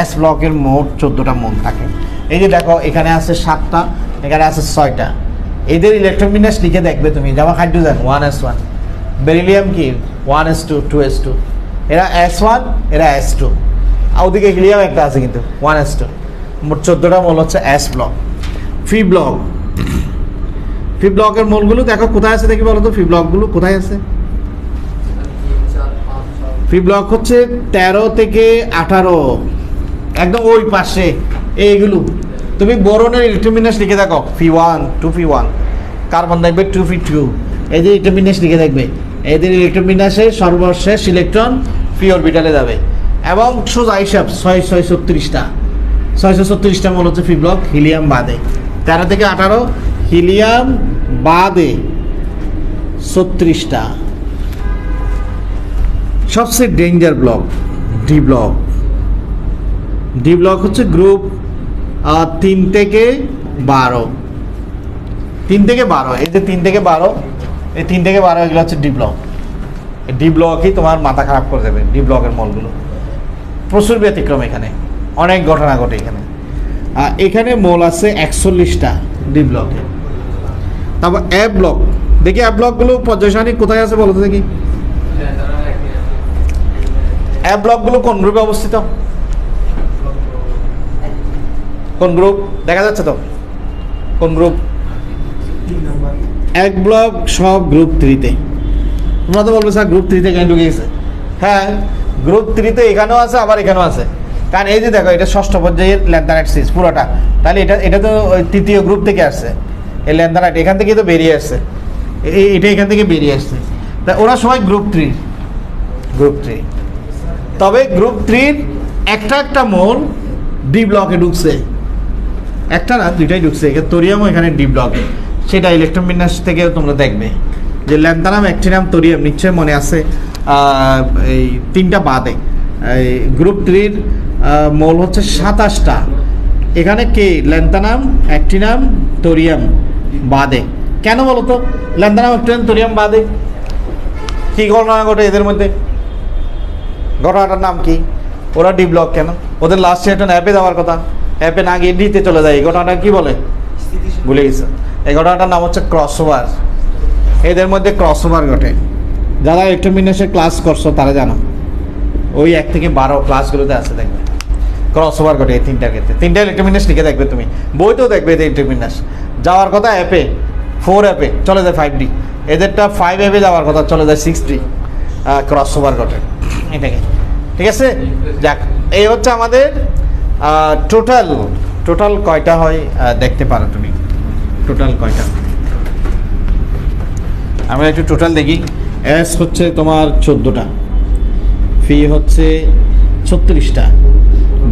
এস ব্লকের মোট 14টা মৌল থাকে। এই যে দেখো এখানে আছে 7টা, এখানে আছে 6টা। এদের ইলেকট্রন বিন্যাস লিখে দেখবে তুমি, যেমন হাইড্রোজেন 1s1, বেরিলিয়াম কি 1s2 2s2, এরা s1 এরা s2, আর ওদিকে হিলিয়াম একটা আছে কিন্তু 1s2। মোট 14টা মৌল হচ্ছে এস ব্লক। ফি ব্লক, ফি ব্লকের মৌলগুলো দেখো কোথায় আছে দেখি বলো তো, ফি ব্লকগুলো কোথায় আছে? ফি ব্লক হচ্ছে 13 থেকে 18, একদম ওই পাশে। এইগুলো তুমি বোরনের ইলেকট্রন বিন্যাস লিখে দেখো, Fe1 2Fe1, কার্বন দেখবে 2Fe2, এদের ইলেকট্রন বিন্যাস লিখে দেখবে। এদের ইলেকট্রন বিন্যাসে সর্বশেষ ইলেকট্রন পি অরবিটালে যাবে এবং সোজা হিসাব 636টা 636টা মৌল হচ্ছে ফি ব্লক, হিলিয়াম বাদে। 13 থেকে 18 হিলিয়াম বাদে 36টা। সবচেয়ে danger block D block. D block হচ্ছে গ্রুপ 3 থেকে 12, 3 থেকে 12, এই যে 3 থেকে 12, এই 3 থেকে 12 এগুলো হচ্ছে ডি ব্লক। ডি ব্লকই তোমার মাথা খারাপ করে দেবে। ডি ব্লকের মলগুলো প্রচুর ব্যতিক্রম, এখানে অনেক ঘটনা ঘটে। এখানে মল আছে 41টা ডি ব্লকে। তারপর এ ব্লক, দেখি এ ব্লকগুলো পর্যায় সারণী কোথায় আছে বলো তো দেখি। এ ব্লকগুলো কোন গ্রুপে অবস্থিত? কোন গ্রুপ দেখা যাচ্ছে তো? কোন গ্রুপ? এক ব্লক সব গ্রুপ 3-তে। তোমরা তো বলবে স্যার গ্রুপ 3-তে কেন ঢুকে গেছে? হ্যাঁ, গ্রুপ 3-তে এখানেও আছে আবার এখানেও আছে। কারণ এই যে দেখো এটা ষষ্ঠ পর্যায়ের ল্যান্থানাইট সিরিজ পুরোটা, তাহলে এটা তো ওই 3য় গ্রুপ থেকে আসছে। এই ল্যান্থানাইট এখান থেকে তো বেরিয়ে আসছে, এটা এখান থেকে বেরিয়ে আসছে। তা ওরা সবাই গ্রুপ 3। তবে গ্রুপ 3-র একটা মৌল ডি ব্লকে ঢুকছে, একটা না দুইটাই ঢুকছে। তোরিয়ামও এখানে ডি ব্লকে, সেটা ইলেকট্রন বিন্যাস থেকে তোমরা দেখবে যে ল্যান্থানাম, অ্যাক্টিনাম, তোরিয়াম নিশ্চয় মনে আছে। এই 3টা বাদে এই গ্রুপ 3-র মৌল হচ্ছে 27টা। এখানে কে? ল্যান্থানাম, অ্যাক্টিনাম, তোরিয়াম বাদে। কেন বলো তো ল্যান্থানাম, অ্যাক্টিনাম, তোরিয়াম বাদে? কি ঘটনা ঘটে এদের মধ্যে? ঘটনাটার নাম কি? ওরা ডি ব্লক কেন? ওদের লাস্টে একটা অ্যাপে যাওয়ার কথা, অ্যাপে না গিয়ে ডিতে চলে যায়। এই ঘটনাটা কি বলে ভুলে গেছে। এই ঘটনাটার নাম হচ্ছে ক্রসওভার। এদের মধ্যে ক্রসওভার ঘটে। যারা ইলেকট্রন বিন্যাসের ক্লাস করছো তারা জানো, ওই 1 থেকে 12 ক্লাসগুলোতে আছে, দেখবে ক্রসওভার ঘটে এই 3টার ক্ষেত্রে। 3টা ইলেকট্রন বিন্যাস লিখে দেখবে তুমি, বইতেও দেখবে এদের ইলেকট্রন বিন্যাস। যাওয়ার কথা অ্যাপে 4 অ্যাপে চলে যায় 5D, এদেরটা 5 অ্যাপে যাওয়ার কথা চলে যায় 6D। ক্রসওভার ঘটে এটাকে, ঠিক আছে? যাক, এই হচ্ছে আমাদের টোটাল কয়টা হয় দেখতে পারো তুমি, টোটাল কয়টা। আমরা একটু টোটাল দেখি। এস হচ্ছে তোমার 14টা, ফি হচ্ছে 36টা,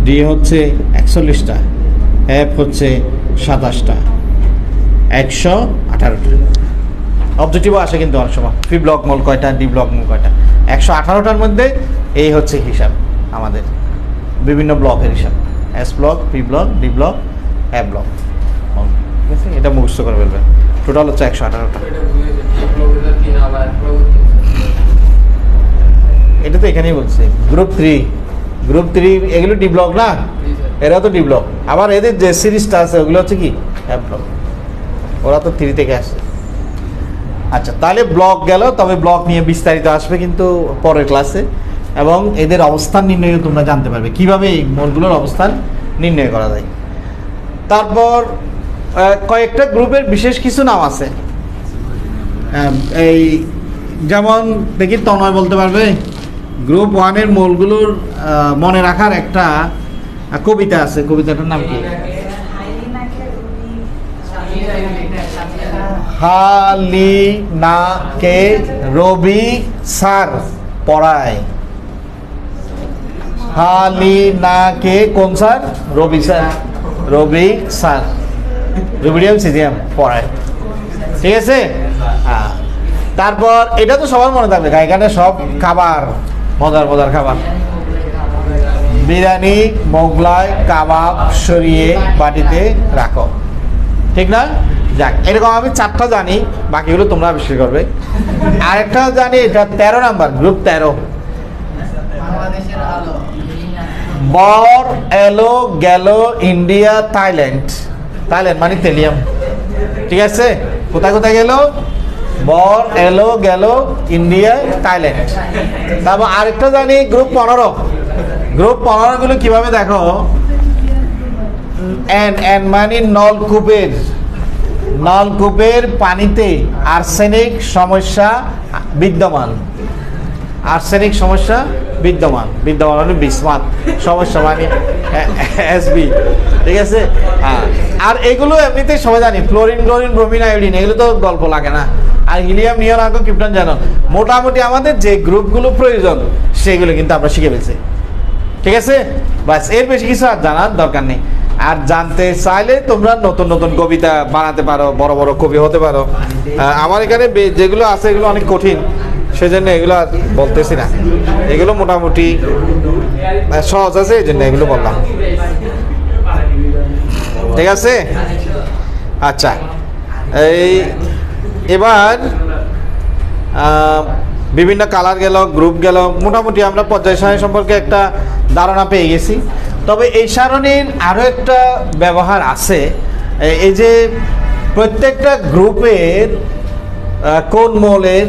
ডি হচ্ছে 41টা, এফ হচ্ছে 27টা, 118টা। অবজেক্টিভও আসে কিন্তু অনেক সময়, ফি ব্লক মল কয়টা, ডি ব্লক মল কয়টা। 118টার মধ্যে এই হচ্ছে হিসাব আমাদের বিভিন্ন ব্লকের হিসাব। S block, P block, D block, A block. ঠিক আছে, এটা মুখস্থ করে ফেলবেন। টোটাল হচ্ছে 118টা। এটা তো এখানেই বলছে গ্রুপ 3 এগুলো ডি ব্লক না, এরা তো ডি ব্লক। আবার এদের যে সিরিজটা আছে ওগুলো হচ্ছে কি এ ব্লক, ওরা তো 3 থেকে আসছে। আচ্ছা, তাহলে ব্লক গেল। তবে ব্লক নিয়ে বিস্তারিত আসবে কিন্তু পরের ক্লাসে, এবং এদের অবস্থান নির্ণয়ও তোমরা জানতে পারবে কিভাবে এই মৌলগুলোর অবস্থান নির্ণয় করা যায়। তারপর কয়েকটা গ্রুপের বিশেষ কিছু নাম আছে। এই যেমন দেখি তনয় বলতে পারবে, গ্রুপ 1-এর মৌলগুলোর মনে রাখার একটা কবিতা আছে। কবিতাটার নাম কি? হালিনাকে রবি স্যার পড়ায়। হালিনাকে কোন স্যার? রবি স্যার। রুবিডিয়াম সিজিয়াম পড়ায়, ঠিক আছে? হ্যাঁ, তারপর এটা তো সবার মনে থাকবে, এখানে সব খাবার, মজার মজার খাবার, বিরিয়ানি, মোগলাই, কাবাব সরিয়ে বাটিতে রাখো, ঠিক না? যাক, এরকম আমি 4টা জানি, বাকিগুলো তোমরা আবিষ্কার করবে। আরেকটা জানি, এটা 13 নাম্বার, গ্রুপ 13। বর এলো গেল ইন্ডিয়া থাইল্যান্ড, থাইল্যান্ড মানে তেলিয়াম, ঠিক আছে? কোথায় কোথায় গেল? বর এলো গেল ইন্ডিয়া থাইল্যান্ড। তারপর আরেকটা জানি গ্রুপ 15। গ্রুপ 15 গুলো কিভাবে দেখো, এন মানে নলকূপের, নলকূপের পানিতে আর্সেনিক সমস্যা বিদ্যমান, আর্সেনিক সমস্যা বিদ্যমান, বিদ্যমান মানে বিস্মাত, সমস্যা মানে এসবি, ঠিক আছে? হ্যাঁ, আর এগুলো এমনিতে সবাই জানি, ফ্লোরিন, ক্লোরিন, ব্রোমিন, আয়োডিন, এগুলো তো গল্প লাগে না। আর হিলিয়াম, নিয়ন, আর্গন, ক্রিপ্টন জানো, মোটামুটি আমাদের যে গ্রুপগুলো প্রয়োজন সেগুলো কিন্তু আমরা শিখে ফেলছি, ঠিক আছে? বাস, এর বেশি কিছু আর জানার দরকার নেই। আর জানতে চাইলে তোমরা নতুন নতুন কবিতা বানাতে পারো, বড় বড় কবি হতে পারো। আমার এখানে যেগুলো আছে এগুলো অনেক কঠিন, সেজন্য এগুলো আর বলতেছি না, এগুলো মোটামুটি সহজ আছে, এই জন্য এগুলো বললাম, ঠিক আছে? আচ্ছা, এই এবার বিভিন্ন কালার গেল, গ্রুপ গেল, মোটামুটি আমরা পর্যায় সারণী সম্পর্কে একটা ধারণা পেয়ে গেছি। তবে এই সারণীর আরও একটা ব্যবহার আছে, এই যে প্রত্যেকটা গ্রুপের কোন মৌলের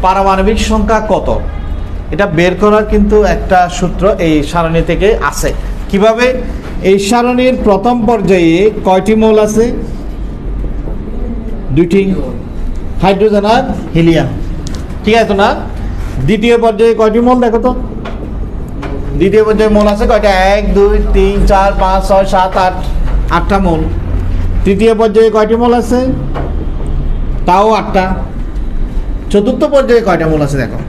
পারমাণবিক সংখ্যা কত, এটা বের করার কিন্তু একটা সূত্র এই সারণী থেকে আছে। কিভাবে? এই সারণীর প্রথম পর্যায়ে কয়টি মৌল আছে? 2টি, হাইড্রোজেন আর হিলিয়াম, ঠিক আছে না? দ্বিতীয় পর্যায়ে কয়টি মৌল দেখো তো? দ্বিতীয় পর্যায়ে মৌল আছে কয়টা? 1 2 3 4 5 6 7 8, 8টা মৌল। তৃতীয় পর্যায়ে কয়টি মৌল আছে? তাও 8টা। চতুর্থ পর্যায়ে কয়টা মৌল আছে দেখো?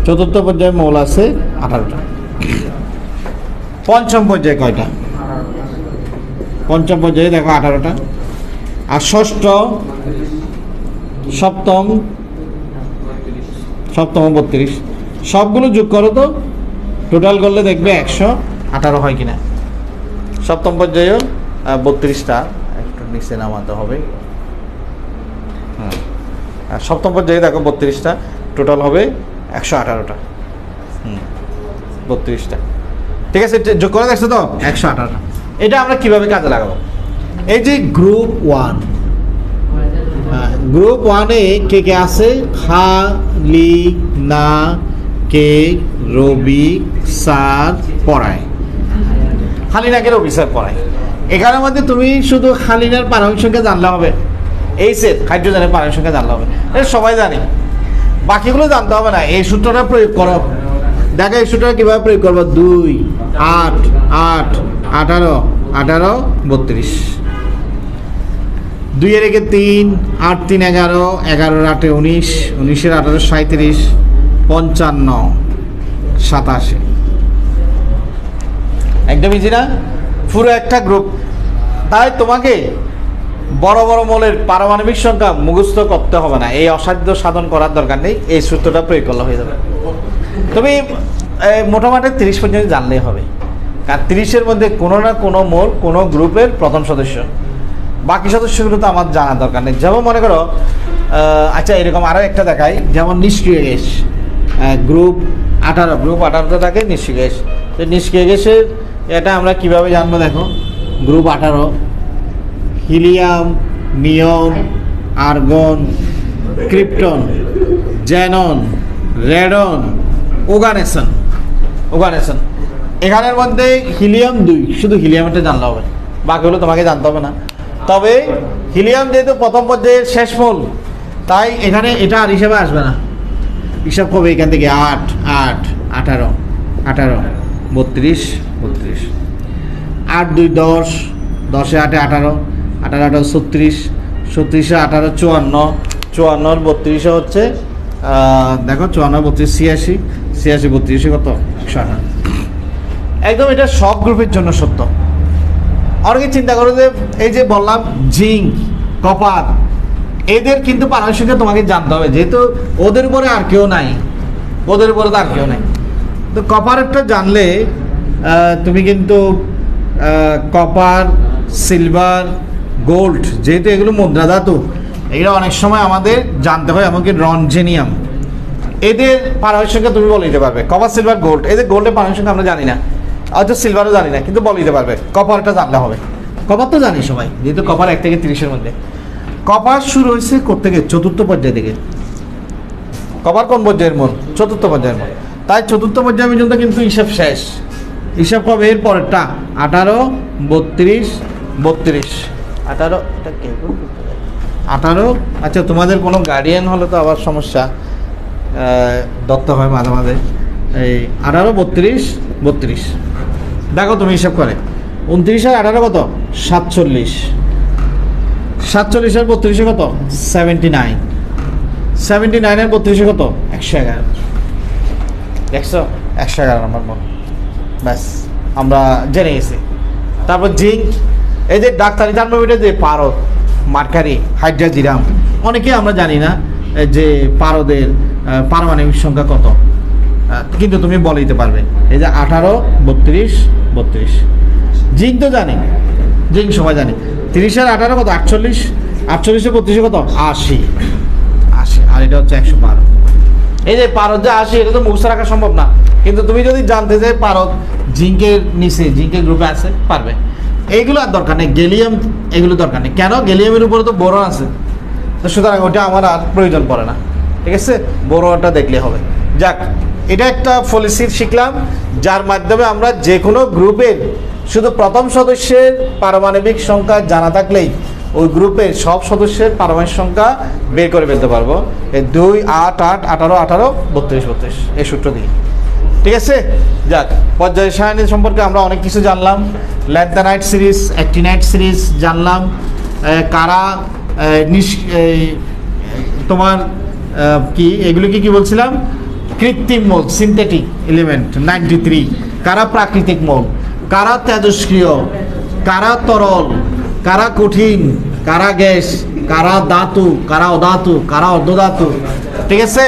চতুর্থ পর্যায়ে মৌল আছে 18টা। পঞ্চম পর্যায়ে কয়টা? পঞ্চম পর্যায়ে দেখো 18টা। আর ষষ্ঠ, সপ্তম, 32। সবগুলো যোগ করো তো, টোটাল করলে দেখবে 118 হয় কিনা। সপ্তম পর্যায়েও 32টা, একটু নিচে নামাতে হবে। আর সপ্তম পর্যায়ে দেখো 32টা, টোটাল হবে 118টা। 32টা, ঠিক আছে? যোগ করে দেখছো তো 118টা। এটা আমরা কিভাবে কাজে লাগাবো? এই যে গ্রুপ 1, গ্রুপ 1-এ কে কে আছে? খালিনা, কে, রবি, স্যার পড়ায়। খালিনাকে রবি স্যার পড়ায়। এখানের মধ্যে তুমি শুধু খালিনার পারমাণবিক সংখ্যা জানলে হবে, এই সেট হাইড্রোজেনের পারমাণবিক সংখ্যা জানলে হবে, এটা সবাই জানি, বাকিগুলো জানতে হবে না। এই সূত্রটা প্রয়োগ করো, দেখো এই সূত্রটা কীভাবে প্রয়োগ করবো। 2 8 8 18 18 32, 2 এর একে 3 8 3 11 11 8 19 19 18 37 55 87। একদম ইজি না? পুরো একটা গ্রুপ। তাই তোমাকে বড় বড় মৌলের পারমাণবিক সংখ্যা মুখস্থ করতে হবে না, এই অসাধ্য সাধন করার দরকার নেই, এই সূত্রটা প্রয়োগ করলে হয়ে যাবে। তুমি মোটামুটি 30 পর্যন্ত জানলেই হবে, কারণ 30-এর মধ্যে কোনো না কোনো মৌল কোনো গ্রুপের প্রথম সদস্য, বাকি সদস্যগুলো তো আমার জানার দরকার নেই। যেমন মনে করো, আচ্ছা এরকম আরও একটা দেখাই, যেমন নিষ্ক্রিয় গ্যাস, গ্রুপ 18, গ্রুপ 18টা থাকে নিষ্ক্রিয় গ্যাস। তো নিষ্ক্রিয় গ্যাসের এটা আমরা কিভাবে জানবো দেখো। গ্রুপ 18, হিলিয়াম, নিয়ন, আর্গন, ক্রিপ্টন, জ্যানন, রেডন, ওগানেসন। এখানের মধ্যে হিলিয়াম 2, শুধু হিলিয়ামটা জানলে হবে, বাকিগুলো তোমাকে জানতে হবে না। তবে হিলিয়াম যেহেতু প্রথম পর্যায়ের শেষ মূল, তাই এখানে এটা আর হিসাবে আসবে না। হিসাব করবে এখান থেকে 8 8 18 18 32 32, 8 2 10 10 8 18 18 18 36 36 18 54 54 32 হচ্ছে দেখো 54 32 86 86 32 কত? 118। একদম এটা সব গ্রুপের জন্য সত্য। অনেকে চিন্তা করো যে এই যে বললাম জিঙ্ক, কপার, এদের কিন্তু পারমাণবিক সংখ্যা তোমাকে জানতে হবে, যেহেতু ওদের উপরে আর কেউ নাই, ওদের উপরে তো আর কেউ নাই। তো কপারেরটা জানলে তুমি কিন্তু কপার, সিলভার, গোল্ড, যেহেতু এগুলো মুদ্রা ধাতু, এগুলো অনেক সময় আমাদের জানতে হয়। এমনকি রঞ্জেনিয়াম, এদের পারমাণবিক সংখ্যা তুমি বলে দিতে পারবে। কপার, সিলভার, গোল্ড, এদের গোল্ডের পারমাণবিক সংখ্যা আমরা জানি না, হয়তো সিলভারও জানি না, কিন্তু বলে দিতে পারবে। কপারটা জানলে হবে। কপার তো জানি সবাই, যেহেতু কপার 1 থেকে 30-এর মধ্যে। কপার শুরু হয়েছে কোত্থেকে? চতুর্থ পর্যায় থেকে। কপার কোন পর্যায়ের মূল? চতুর্থ পর্যায়ের মূল। তাই চতুর্থ পর্যায় পর্যন্ত কিন্তু হিসাব শেষ। হিসাব কবে? এর পরেরটা 18, 32, 32। 18, আচ্ছা তোমাদের কোনো গার্ডিয়ান হলে তো আবার সমস্যা, দত্ত হয় মাঝে মাঝে। এই 18, 32, 32। দেখো তুমি হিসাব করে 29 আর 18 কত? 47। 47 আর 32 কত? 79। 79 আর 32 কত? 111। দেখছো? 111 নম্বর মন। ব্যাস আমরা জেনে গেছি। তারপর জিঙ্ক, এই যে ডাক্তারি থার্মোমিটার, যে পারদ, মার্কারি, হাইড্রাজিরাম, অনেকে আমরা জানি না যে পারদের পারমাণবিক সংখ্যা কত, কিন্তু তুমি বলে দিতে পারবে। এই যে 18, 32, 32। জিঙ্ক তো জানি, জিঙ্ক সবাই জানি। 30 আর 18 কত? 48। 48 আর 32 কত? 80। 80 আর এটা হচ্ছে 112। এই যে পারদ যে 80, এটা তো মুখস্থ রাখা সম্ভব না, কিন্তু তুমি যদি জানতে চাই পারদ জিঙ্কের নিচে, জিঙ্কের গ্রুপে আছে, পারবে। এইগুলো আর দরকার নেই, গ্যালিয়াম এগুলো দরকার নেই। কেন? গ্যালিয়ামের উপরে তো বোরন আছে, তো সুতরাং ওটা আমার আর প্রয়োজন পড়ে না। ঠিক আছে, বোরনটা দেখলে হবে। যাক, এটা একটা পলিসি শিখলাম, যার মাধ্যমে আমরা যে কোনো গ্রুপের শুধু প্রথম সদস্যের পারমাণবিক সংখ্যা জানা থাকলেই ওই গ্রুপের সব সদস্যের পারমাণবিক সংখ্যা বের করে ফেলতে পারবো। এই 2, 8, 8, 18, 18, 32, 32 এই সূত্র দিয়ে। ঠিক আছে, যাক, পর্যায় সারণী সম্পর্কে আমরা অনেক কিছু জানলাম। ল্যান্থানাইট সিরিজ, অ্যাক্টিনাইট সিরিজ জানলাম। কারা তোমার কি এগুলো কি বলছিলাম? কৃত্রিম মৌল, সিনথেটিক এলিমেন্ট 93। কারা প্রাকৃতিক মৌল, কারা তেজস্ক্রিয়, কারা তরল, কারা কঠিন, কারা গ্যাস, কারা ধাতু, কারা অধাতু, কারা অর্ধধাতু। ঠিক আছে,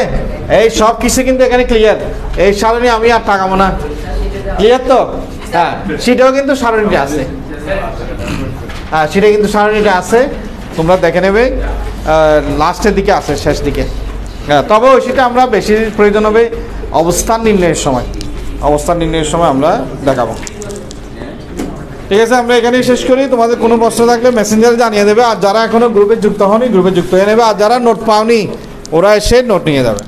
এই সব কিছু কিন্তু এখানে ক্লিয়ার। এই সারণী আমি আর টাকাবো না, ক্লিয়ার তো? হ্যাঁ, সেটাও কিন্তু সারণীটা আছে। হ্যাঁ, সেটা কিন্তু সারণীটা আছে, তোমরা দেখে নেবে, লাস্টের দিকে আছে, শেষ দিকে। হ্যাঁ, তবে সেটা আমরা বেশি প্রয়োজন হবে অবস্থান নির্ণয়ের সময়। অবস্থান নির্ণয়ের সময় আমরা দেখাবো। ঠিক আছে, আমরা এখানেই শেষ করি। তোমাদের কোনো প্রশ্ন থাকলে মেসেঞ্জারে জানিয়ে দেবে। আর যারা এখনো গ্রুপে যুক্ত হয়নি, গ্রুপে যুক্ত হয়ে নেবে। আর যারা নোট পাওনি, ওরা এসে নোট নিয়ে যাবে।